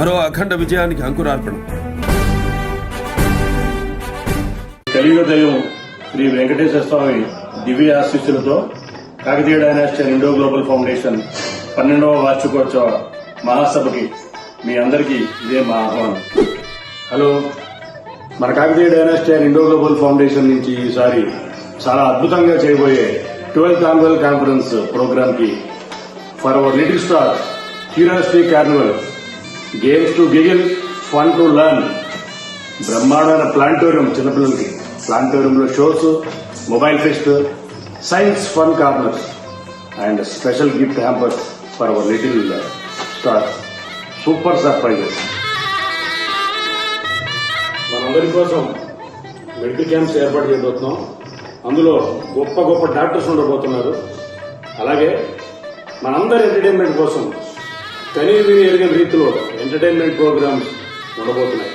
మరో అఖండ విజయానికి అంకురార్పణం. కలియుగ దైవం శ్రీ వెంకటేశ్వర స్వామి దివ్య ఆశీస్సులతో Kakatiya dynasty Indo global foundation 12వ వార్షికోత్సవ మహాసభకి మీ అందరికీ ఇదే మా ఆహ్వానం. హలో, మన Kakatiya dynasty Indo global foundation నుంచి ఈసారి చాలా అద్భుతంగా చేయబోయే 12th యాన్యువల్ కాన్ఫరెన్స్ ప్రోగ్రామ్ కి for our little star curiosity carnival, games to giggle, fun to learn, బ్రహ్మాండమైన ప్లానిటోరియం, చిన్నపిల్లలకి ప్లానిటోరియంలో shows, mobile fest, science fun corners and special gift hampers for our little star. Super surprises. మనందరి కోసం medical camps ఏర్పాటు చేయబోతున్నాం. అందులో గొప్ప గొప్ప డాక్టర్స్ ఉండబోతున్నారు. అలాగే మనందరి ఎంటర్టైన్మెంట్ కోసం కనీ విని ఎరిగిన రీతిలో ఎంటర్టైన్మెంట్ ప్రోగ్రామ్స్ ఉండబోతున్నాయి.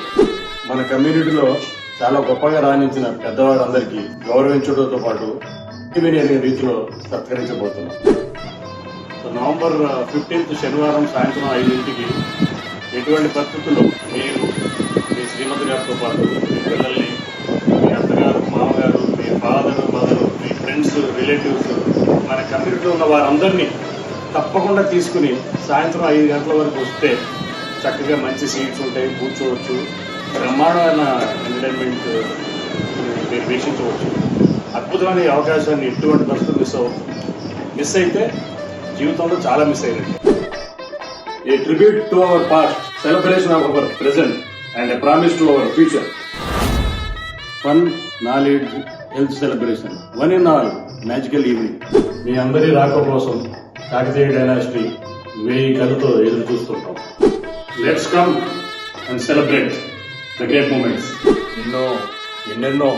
మన కమ్యూనిటీలో చాలా గొప్పగా రాణించిన పెద్దవారందరికీ గౌరవించడంతో పాటు విని ఎరిగిన రీతిలో సత్కరించబోతున్నాం. నవంబర్ 15th శనివారం సాయంత్రం 5ంటికి ఎటువంటి పరిస్థితుల్లో మీరు మీ శ్రీమతి గారితో పాటు మీ పిల్లల్ని, మీ అత్తగారు, మామగారు, మీ ఫాదర్, మదర్, మీ ఫ్రెండ్స్, రిలేటివ్స్, మన కమ్యూనిటీలో ఉన్న వారందరినీ తప్పకుండా తీసుకుని సాయంత్రం 5 గంటల వరకు వస్తే చక్కగా మంచి సీట్స్ ఉంటాయి, కూర్చోవచ్చు, బ్రహ్మాండమైన ఎంటర్టైన్మెంట్ మీరు వీక్షించవచ్చు. అద్భుతమైన ఈ అవకాశాన్ని ఎటువంటి పరిస్థితులు మిస్ అయితే జీవితంలో చాలా మిస్ అయినట్టు. A tribute to our past, celebration of our present and a promise to our future. Fun, knowledge, health celebration, one in all magical evening. మీ అందరి రాక కోసం కాకతీయ డైనాసిటీ 1000 కళ్ళతో ఎదురు చూస్తుంటాం. Let's come and celebrate the great moments. ఎన్నెన్నో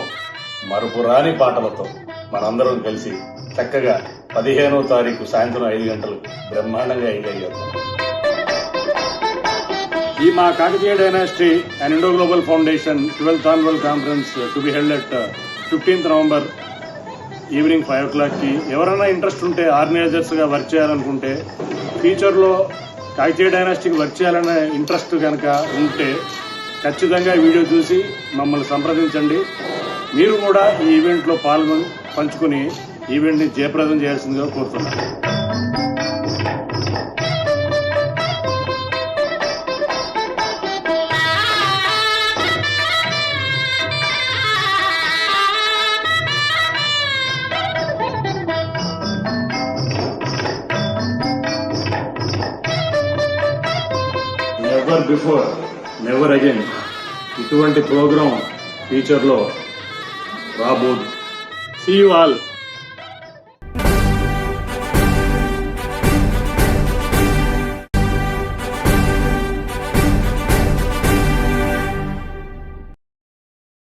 మరపురాని పాటలతో మనందరం కలిసి చక్కగా 15వ తారీఖు సాయంత్రం 5 గంటలకు బ్రహ్మాండంగా ఎంజాయ్ చేద్దాం. ఈ మా Kakatiya dynasty and Indo global foundation 12th annual conference to be held at 15th November evening 5 o'clockకి ఎవరైనా ఇంట్రెస్ట్ ఉంటే ఆర్గనైజర్స్ గా వర్క్ చేయాలనుకుంటే, ఫ్యూచర్లో కాకతీయ డైనాసిటీకి వర్క్ చేయాలనే ఇంట్రెస్ట్ కనుక ఉంటే ఖచ్చితంగా ఈ వీడియో చూసి మమ్మల్ని సంప్రదించండి. మీరు కూడా ఈ ఈవెంట్లో పంచుకుని ఈవెంట్ని జయప్రదం చేయాల్సిందిగా కోరుతున్నాను. నెవర్ బిఫోర్, నెవర్ అగైన్ ఇటువంటి ప్రోగ్రాం ఫ్యూచర్లో రాబోదు. See you all.